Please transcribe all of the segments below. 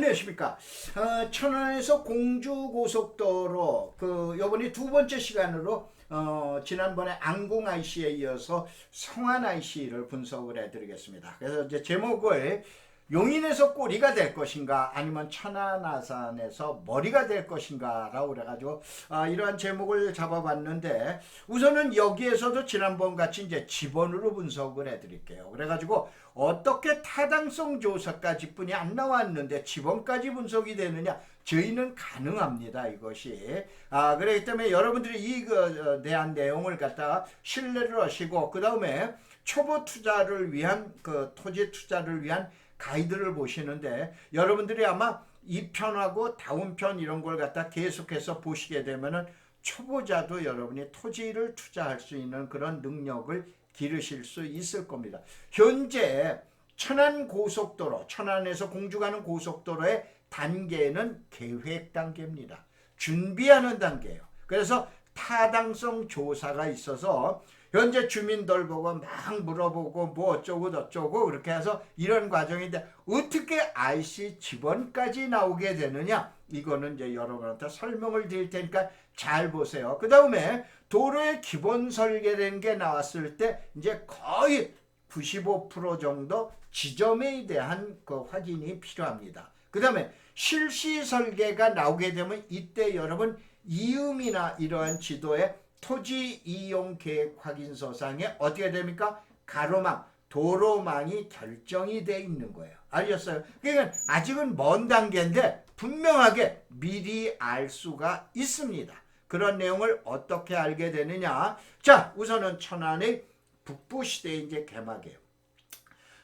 안녕하십니까. 천안에서 공주고속도로 요번이 두 번째 시간으로 지난번에 안궁 IC에 이어서 성안 IC를 분석을 해드리겠습니다. 그래서 이제 제목을 용인에서 꼬리가 될 것인가 아니면 천안 아산에서 머리가 될 것인가 라고 그래가지고 이러한 제목을 잡아봤는데, 우선은 여기에서도 지난번 같이 이제 지번으로 분석을 해드릴게요. 그래가지고 어떻게 타당성 조사까지 뿐이 안 나왔는데 지번까지 분석이 되느냐, 저희는 가능합니다, 이것이. 그렇기 때문에 여러분들이 이 대한 내용을 갖다가 신뢰를 하시고, 그 다음에 초보 투자를 위한 토지 투자를 위한 가이드를 보시는데, 여러분들이 아마 2편하고 다음 편 이런 걸 갖다 계속해서 보시게 되면은 초보자도 여러분이 토지를 투자할 수 있는 그런 능력을 기르실 수 있을 겁니다. 현재 천안 고속도로, 천안에서 공주 가는 고속도로의 단계는 계획 단계입니다. 준비하는 단계예요. 그래서 타당성 조사가 있어서 현재 주민들 보고 막 물어보고 뭐 어쩌고 저쩌고 그렇게 해서 이런 과정인데, 어떻게 IC 지번까지 나오게 되느냐, 이거는 이제 여러분한테 설명을 드릴 테니까 잘 보세요. 그 다음에 도로의 기본 설계된 게 나왔을 때 이제 거의 95% 정도 지점에 대한 확인이 필요합니다. 그 다음에 실시 설계가 나오게 되면 이때 여러분 이음이나 이러한 지도에 토지 이용 계획 확인서상에 어떻게 됩니까? 가로망, 도로망이 결정이 돼 있는 거예요. 알겠어요? 그러니까 아직은 먼 단계인데 분명하게 미리 알 수가 있습니다. 그런 내용을 어떻게 알게 되느냐? 자, 우선은 천안의 북부 시대의 이제 개막이에요.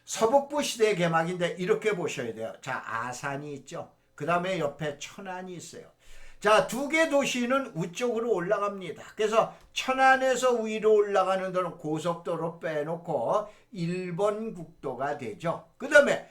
서북부 시대의 개막인데 이렇게 보셔야 돼요. 자, 아산이 있죠. 그 다음에 옆에 천안이 있어요. 자, 두 개 도시는 위쪽으로 올라갑니다. 그래서 천안에서 위로 올라가는 데는 고속도로 빼놓고 1번 국도가 되죠. 그 다음에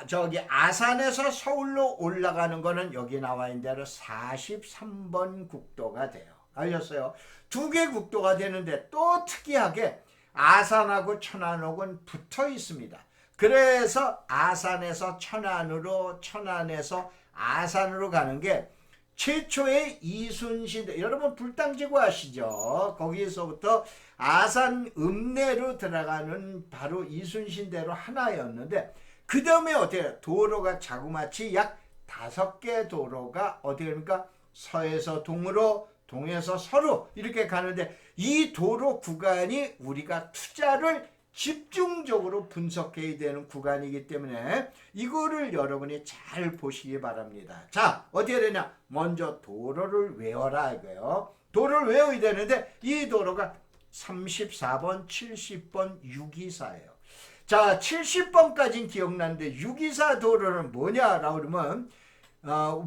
저기 아산에서 서울로 올라가는 거는 여기 나와 있는 대로 43번 국도가 돼요. 알겠어요? 두 개 국도가 되는데 또 특이하게 아산하고 천안하고는 붙어 있습니다. 그래서 아산에서 천안으로, 천안에서 아산으로 가는 게 최초의 이순신, 여러분 불당지구 아시죠? 거기서부터 아산 읍내로 들어가는 바로 이순신대로 하나였는데, 그 다음에 어때요? 도로가 자그마치 약 5개 도로가 어떻게 됩니까? 서에서 동으로, 동에서 서로 이렇게 가는데, 이 도로 구간이 우리가 투자를 집중적으로 분석해야 되는 구간이기 때문에 이거를 여러분이 잘 보시기 바랍니다. 자, 어떻게 되냐? 먼저 도로를 외워라 이거예요. 도로를 외워야 되는데 이 도로가 34번, 70번, 624예요. 자, 70번까지는 기억나는데 624 도로는 뭐냐라고 그러면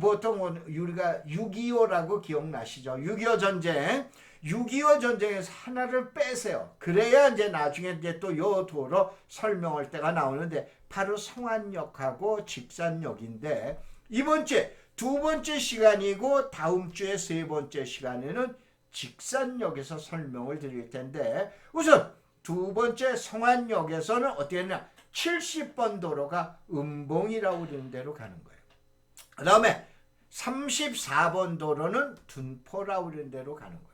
보통 우리가 6.25라고 기억나시죠? 6.25 전쟁. 6.25 전쟁에서 하나를 빼세요. 그래야 이제 나중에 이제 또 요 도로 설명할 때가 나오는데, 바로 성안역하고 직산역인데, 이번 주에 두 번째 시간이고 다음 주에 세 번째 시간에는 직산역에서 설명을 드릴 텐데, 우선 두 번째 성안역에서는 어떻게 했냐? 70번 도로가 은봉이라고 그러는 데로 가는 거예요. 그 다음에 34번 도로는 둔포라고 그러는 데로 가는 거예요.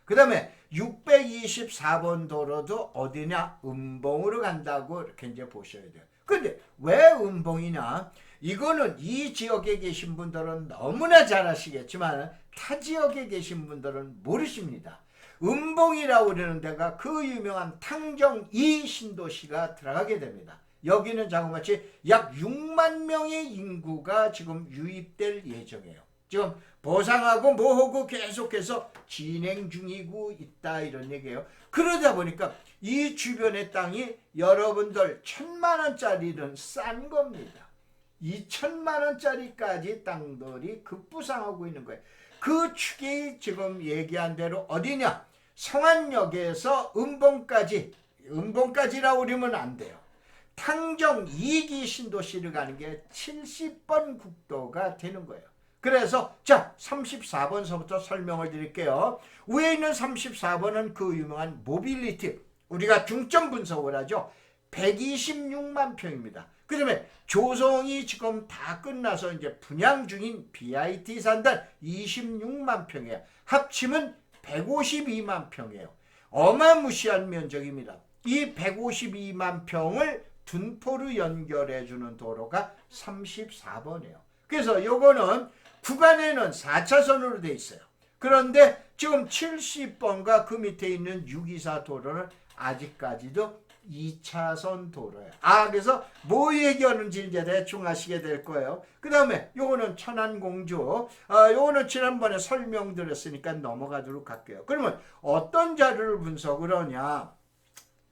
그 다음에 624번 도로도 어디냐? 은봉으로 간다고 이렇게 이제 보셔야 돼요. 근데 왜 은봉이냐? 이거는 이 지역에 계신 분들은 너무나 잘 아시겠지만 타 지역에 계신 분들은 모르십니다. 은봉이라고 그러는 데가 그 유명한 탕정 이 신도시가 들어가게 됩니다. 여기는 자그마치 약 6만 명의 인구가 지금 유입될 예정이에요. 지금 보상하고 뭐하고 계속해서 진행 중이고 있다, 이런 얘기예요. 그러다 보니까 이 주변의 땅이 여러분들 1,000만 원짜리는 싼 겁니다. 2,000만 원짜리까지 땅들이 급부상하고 있는 거예요. 그 축이 지금 얘기한 대로 어디냐? 성안역에서 은봉까지라고 그러면 안 돼요. 탕정 2기 신도시를 가는 게 70번 국도가 되는 거예요. 그래서 자, 34번서부터 설명을 드릴게요. 위에 있는 34번은 그 유명한 모빌리티, 우리가 중점 분석을 하죠. 126만 평입니다. 그다음에 조성이 지금 다 끝나서 이제 분양 중인 BIT 산단 26만 평이에요. 합치면 152만 평이에요. 어마무시한 면적입니다. 이 152만 평을 둔포로 연결해주는 도로가 34번이에요. 그래서 요거는 구간에는 4차선으로 돼 있어요. 그런데 지금 70번과 그 밑에 있는 624 도로는 아직까지도 2차선 도로예요. 그래서 뭐 얘기하는지 이제 대충 아시게 될 거예요. 그 다음에 요거는 천안공주. 요거는 지난번에 설명드렸으니까 넘어가도록 할게요. 그러면 어떤 자료를 분석을 하냐?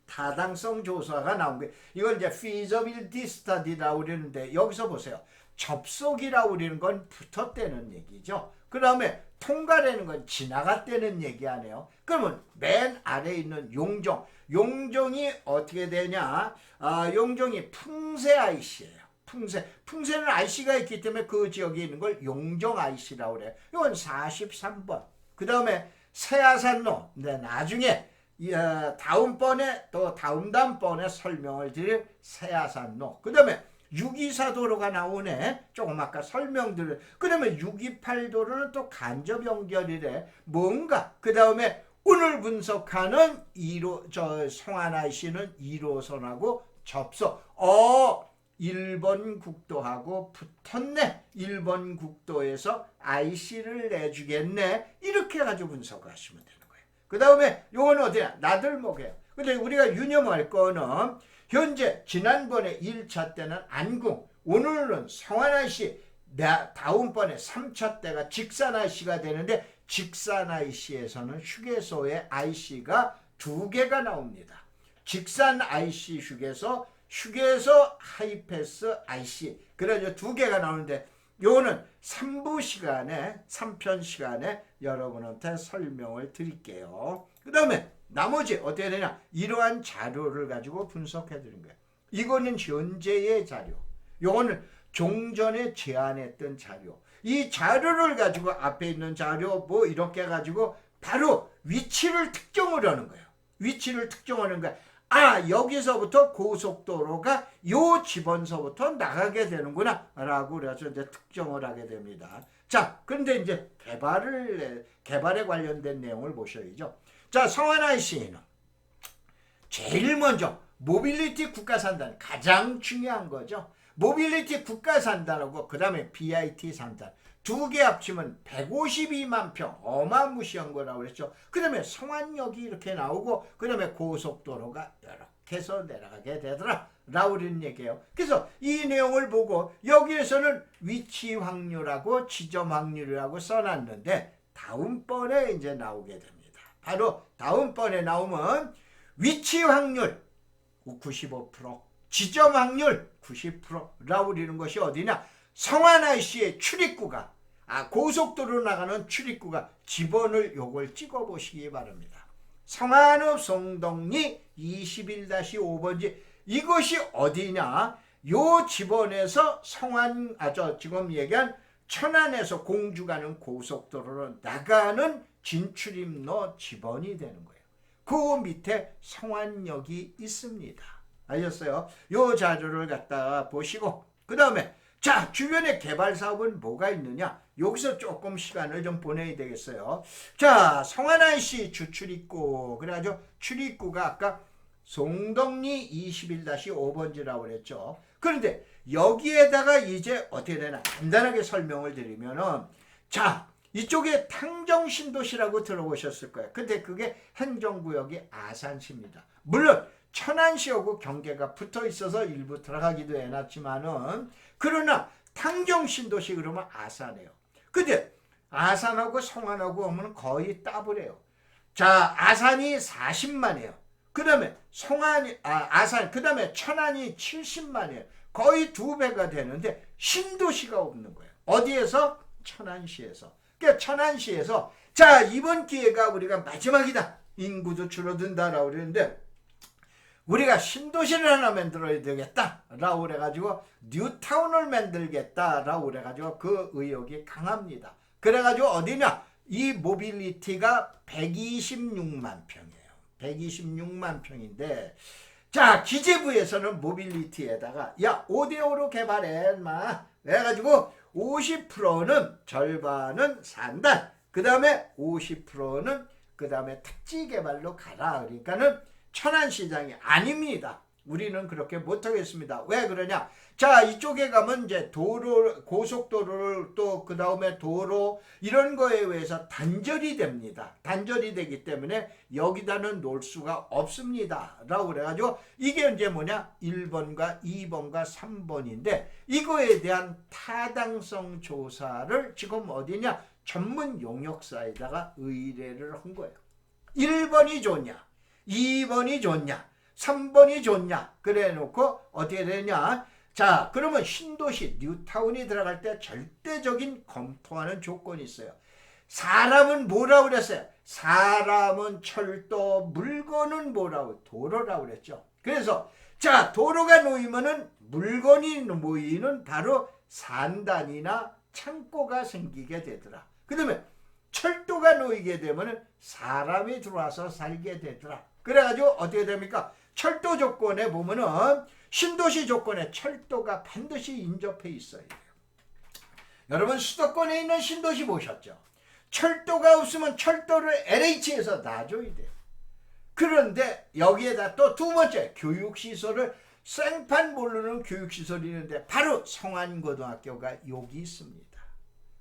타당성 조사가 나온 거예요. 이걸 이제 feasibility study라고 그러는데 여기서 보세요. 접속이라고 그러는 건 붙었다는 얘기죠. 그 다음에 통과라는 건 지나갔다는 얘기 아니에요. 그러면 맨 아래에 있는 용종. 용종이 어떻게 되냐? 용종이 풍세 IC예요. 풍세는 IC가 있기 때문에 그 지역에 있는 걸 용종 IC라고 그래요. 이건 43번. 그 다음에 세아산로. 네, 나중에 다음번에 또 다음번에 설명을 드릴 세아산로. 그 다음에 624 도로가 나오네. 조금 아까 설명드릴. 그 다음에 628 도로는 또 간접 연결이래. 뭔가. 그 다음에 오늘 분석하는 성안 IC는 1호선하고 접속. 1번 국도하고 붙었네. 1번 국도에서 IC를 내주겠네. 이렇게 가지고 분석하시면 되는 거예요. 그 다음에 요거는 어디야? 나들목이에요. 근데 우리가 유념할 거는 현재 지난번에 1차 때는 안궁, 오늘은 성안 IC, 다음번에 3차 때가 직산 IC가 되는데 직산 IC에서는 휴게소의 IC가 2개가 나옵니다. 직산 IC 휴게소 하이패스 IC. 그래서 2개가 나오는데 요거는 3부 시간에 3편 시간에 여러분한테 설명을 드릴게요. 그 다음에 나머지 어떻게 되냐? 이러한 자료를 가지고 분석해 드린 거예요. 이거는 현재의 자료. 요거는 종전에 제안했던 자료. 이 자료를 가지고 앞에 있는 자료 뭐 이렇게 가지고 바로 위치를 특정을 하는 거예요. 위치를 특정하는 거야. 여기서부터 고속도로가 요 지번서부터 나가게 되는구나 라고 그래서 이제 특정을 하게 됩니다. 자, 그런데 이제 개발에 관련된 내용을 보셔야죠. 자, 성안 IC는 제일 먼저 모빌리티 국가산단 가장 중요한 거죠. 모빌리티 국가산단하고 그 다음에 BIT 산단 2개 합치면 152만 평 어마무시한 거라고 그랬죠. 그 다음에 성안역이 이렇게 나오고 그 다음에 고속도로가 이렇게 해서 내려가게 되더라 라고 그런 얘기예요. 그래서 이 내용을 보고 여기에서는 위치 확률하고 지점 확률이라고 써놨는데 다음번에 이제 나오게 됩니다. 바로 다음번에 나오면 위치 확률 95%, 지점 확률 90%라고 그러는 것이 어디냐? 성안 IC의 출입구가 고속도로 나가는 출입구가 지번을 요걸 찍어 보시기 바랍니다. 성안읍 송덕리 21-5번지 이것이 어디냐? 요 지번에서 지금 얘기한 천안에서 공주 가는 고속도로로 나가는 진출입로 지번이 되는 거예요. 그 밑에 성안역이 있습니다. 아셨어요? 요 자료를 갖다가 보시고 그 다음에 자, 주변에 개발 사업은 뭐가 있느냐? 여기서 조금 시간을 좀 보내야 되겠어요. 자, 성안 IC 주출입구. 그래가지고 출입구가 아까 송덕리 21-5번지라고 그랬죠. 그런데 여기에다가 이제 어떻게 되나 간단하게 설명을 드리면은 자, 이쪽에 탕정신도시라고 들어보셨을 거예요. 근데 그게 행정구역이 아산시입니다. 물론 천안시하고 경계가 붙어 있어서 일부 들어가기도 해놨지만은 그러나 탕정신도시 그러면 아산이에요. 근데 아산하고 성안하고 오면 거의 따블해요. 자, 아산이 40만이에요. 그 다음에 아산, 그 다음에 천안이 70만이에요. 거의 2배가 되는데 신도시가 없는 거예요. 어디에서? 천안시에서. 그러니까 천안시에서 자, 이번 기회가 우리가 마지막이다. 인구도 줄어든다라고 그러는데 우리가 신도시를 하나 만들어야 되겠다라고 그래가지고 뉴타운을 만들겠다라고 그래가지고 그 의욕이 강합니다. 그래가지고 어디냐? 이 모빌리티가 126만 평이에요. 126만 평인데 자, 기재부에서는 모빌리티에다가 야 5대5로 개발해 인마 그래가지고 50%는 절반은 산단 그 다음에 50%는 그 다음에 택지 개발로 가라. 그러니까는 천안시장이 아닙니다. 우리는 그렇게 못하겠습니다. 왜 그러냐? 자, 이쪽에 가면 이제 도로, 고속도로를 또 그 다음에 도로 이런 거에 의해서 단절이 됩니다. 단절이 되기 때문에 여기다는 놓을 수가 없습니다. 라고 그래가지고 이게 이제 뭐냐? 1번과 2번과 3번인데 이거에 대한 타당성 조사를 지금 어디냐? 전문 용역사에다가 의뢰를 한 거예요. 1번이 좋냐? 2번이 좋냐? 3번이 좋냐? 그래 놓고 어떻게 되냐? 자, 그러면 신도시 뉴타운이 들어갈 때 절대적인 검토하는 조건이 있어요. 사람은 뭐라고 그랬어요? 사람은 철도, 물건은 뭐라고? 도로라고 그랬죠. 그래서 자, 도로가 놓이면은 물건이 모이는 바로 산단이나 창고가 생기게 되더라. 그 다음에 철도가 놓이게 되면은 사람이 들어와서 살게 되더라. 그래가지고 어떻게 됩니까? 철도 조건에 보면은 신도시 조건에 철도가 반드시 인접해 있어야 돼요. 여러분 수도권에 있는 신도시 보셨죠? 철도가 없으면 철도를 LH에서 놔줘야 돼요. 그런데 여기에다 또 두 번째 교육시설을 생판 모르는 교육시설이 있는데 바로 성안고등학교가 여기 있습니다.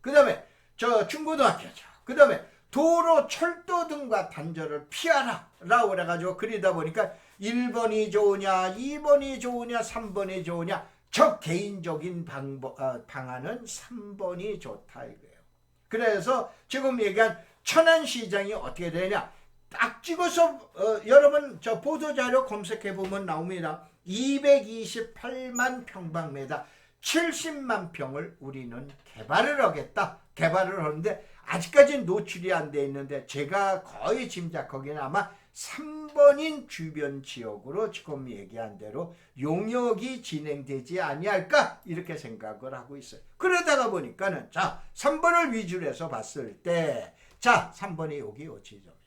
그 다음에 저 중고등학교죠. 그 다음에 도로, 철도 등과 단절을 피하라 라고 그래가지고 그러다 보니까 1번이 좋으냐 2번이 좋으냐 3번이 좋으냐 저 개인적인 방안은 3번이 좋다 이거예요. 그래서 지금 얘기한 천안시장이 어떻게 되냐 딱 찍어서 여러분 저 보도자료 검색해보면 나옵니다. 228만 평방미터 70만 평을 우리는 개발을 하겠다. 개발을 하는데 아직까지는 노출이 안 돼 있는데 제가 거의 짐작하기는 아마 3번인 주변 지역으로 지금 얘기한 대로 용역이 진행되지 아니할까 이렇게 생각을 하고 있어요. 그러다가 보니까는 자 3번을 위주로 해서 봤을 때 자 3번이 여기 지점이에요.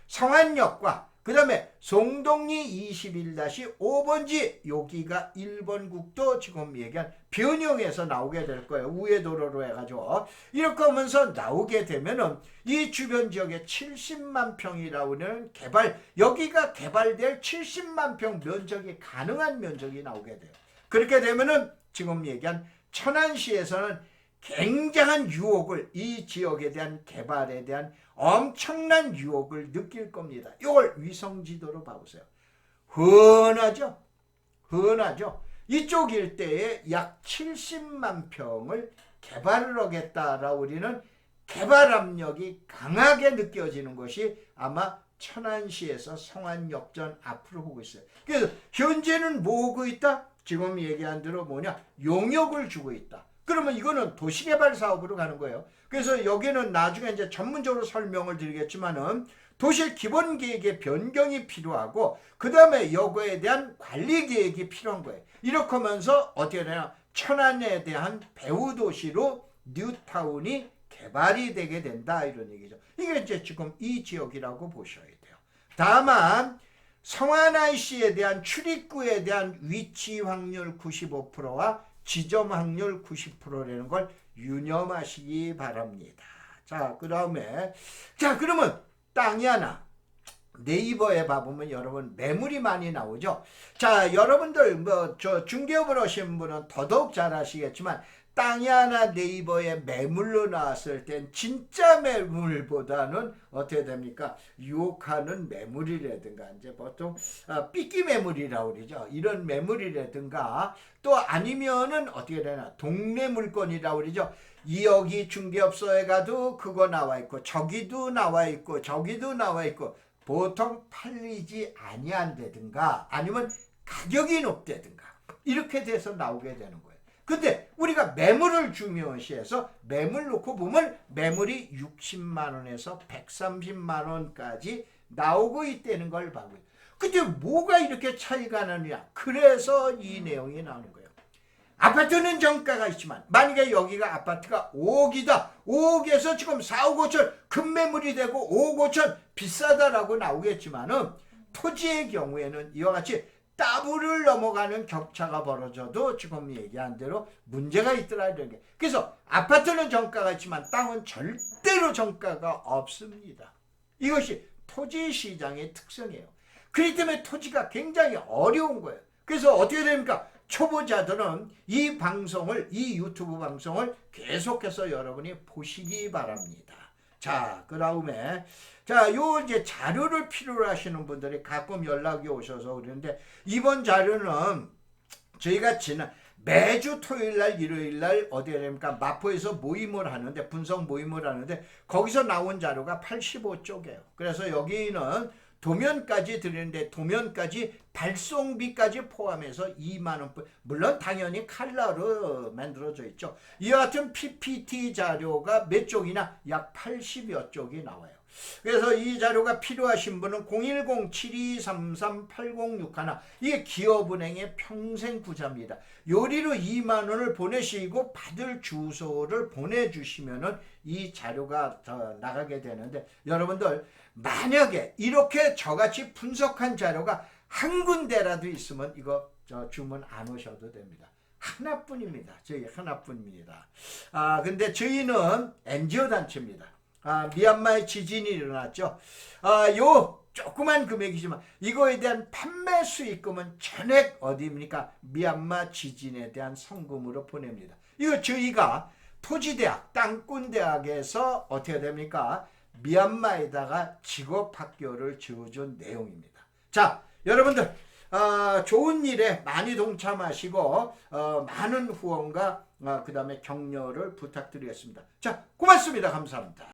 성안역과 그 다음에 송동리 21-5번지 여기가 1번 국도 지금 얘기한 변형해서 나오게 될 거예요. 우회도로로 해가지고 이렇게 하면서 나오게 되면은 이 주변 지역에 70만 평이라고 하는 개발 여기가 개발될 70만 평 면적이 가능한 면적이 나오게 돼요. 그렇게 되면은 지금 얘기한 천안시에서는 굉장한 유혹을 이 지역에 대한 개발에 대한 엄청난 유혹을 느낄 겁니다. 이걸 위성지도로 봐보세요. 흔하죠? 흔하죠? 이쪽 일대에 약 70만 평을 개발을 하겠다라고 우리는 개발 압력이 강하게 느껴지는 것이 아마 천안시에서 성안역전 앞으로 보고 있어요. 그래서 현재는 뭐 하고 있다? 지금 얘기한 대로 뭐냐? 용역을 주고 있다. 그러면 이거는 도시개발 사업으로 가는 거예요. 그래서 여기는 나중에 이제 전문적으로 설명을 드리겠지만은 도시 기본 계획의 변경이 필요하고 그 다음에 이거에 대한 관리 계획이 필요한 거예요. 이렇게 하면서 어떻게 되냐? 천안에 대한 배후 도시로 뉴타운이 개발이 되게 된다 이런 얘기죠. 이게 이제 지금 이 지역이라고 보셔야 돼요. 다만 성안 IC에 대한 출입구에 대한 위치 확률 95%와 지점 확률 90%라는 걸 유념하시기 바랍니다. 자, 그 다음에 자 그러면 땅이 하나 네이버에 봐보면 여러분 매물이 많이 나오죠. 자, 여러분들 뭐 저 중개업을 하시는 분은 더더욱 잘 아시겠지만 땅이 하나 네이버에 매물로 나왔을 땐 진짜 매물보다는 어떻게 됩니까? 유혹하는 매물이라든가 이제 보통 삐끼 매물이라고 그러죠. 이런 매물이라든가 또 아니면은 어떻게 되나 동네 물건이라고 그러죠. 여기 중개업소에 가도 그거 나와 있고 저기도 나와 있고 저기도 나와 있고 보통 팔리지 아니한다든가 아니면 가격이 높다든가 이렇게 돼서 나오게 되는 거예요. 근데 우리가 매물을 중요시해서 매물 놓고 보면 매물이 60만 원에서 130만 원까지 나오고 있다는 걸 봐요. 근데 뭐가 이렇게 차이가 나느냐? 그래서 이 내용이 나오는 거예요. 아파트는 정가가 있지만 만약에 여기가 아파트가 5억이다. 5억에서 지금 4억 5천 급매물이 되고 5억 5천 비싸다라고 나오겠지만은 토지의 경우에는 이와 같이 더블을 넘어가는 격차가 벌어져도 지금 얘기한 대로 문제가 있더라 이런 게. 그래서 아파트는 정가가 있지만 땅은 절대로 정가가 없습니다. 이것이 토지 시장의 특성이에요. 그렇기 때문에 토지가 굉장히 어려운 거예요. 그래서 어떻게 됩니까? 초보자들은 이 방송을, 이 유튜브 방송을 계속해서 여러분이 보시기 바랍니다. 자, 그 다음에 요 이제 자료를 필요로 하시는 분들이 가끔 연락이 오셔서 그러는데, 이번 자료는 저희가 매주 토요일날 일요일날 어디에 됩니까? 마포에서 모임을 하는데, 분석 모임을 하는데 거기서 나온 자료가 85쪽이에요. 그래서 여기는 도면까지 드리는데, 도면까지 발송비까지 포함해서 2만원, 물론 당연히 칼라로 만들어져 있죠. 이와 같은 PPT 자료가 몇 쪽이나 약 80여 쪽이 나와요. 그래서 이 자료가 필요하신 분은 010-7233-8061, 이게 기업은행의 평생부자입니다. 요리로 2만원을 보내시고 받을 주소를 보내주시면은 이 자료가 나가게 되는데, 여러분들 만약에 이렇게 저같이 분석한 자료가 한 군데라도 있으면 이거 주문 안 오셔도 됩니다. 하나뿐입니다. 저희 하나뿐입니다. 근데 저희는 NGO 단체입니다. 미얀마에 지진이 일어났죠. 요 조그만 금액이지만 이거에 대한 판매 수익금은 전액 어디입니까? 미얀마 지진에 대한 성금으로 보냅니다. 이거 저희가 토지대학, 땅꾼대학에서 어떻게 됩니까? 미얀마에다가 직업학교를 지어준 내용입니다. 자, 여러분들 좋은 일에 많이 동참하시고 많은 후원과 그 다음에 격려를 부탁드리겠습니다. 자, 고맙습니다. 감사합니다.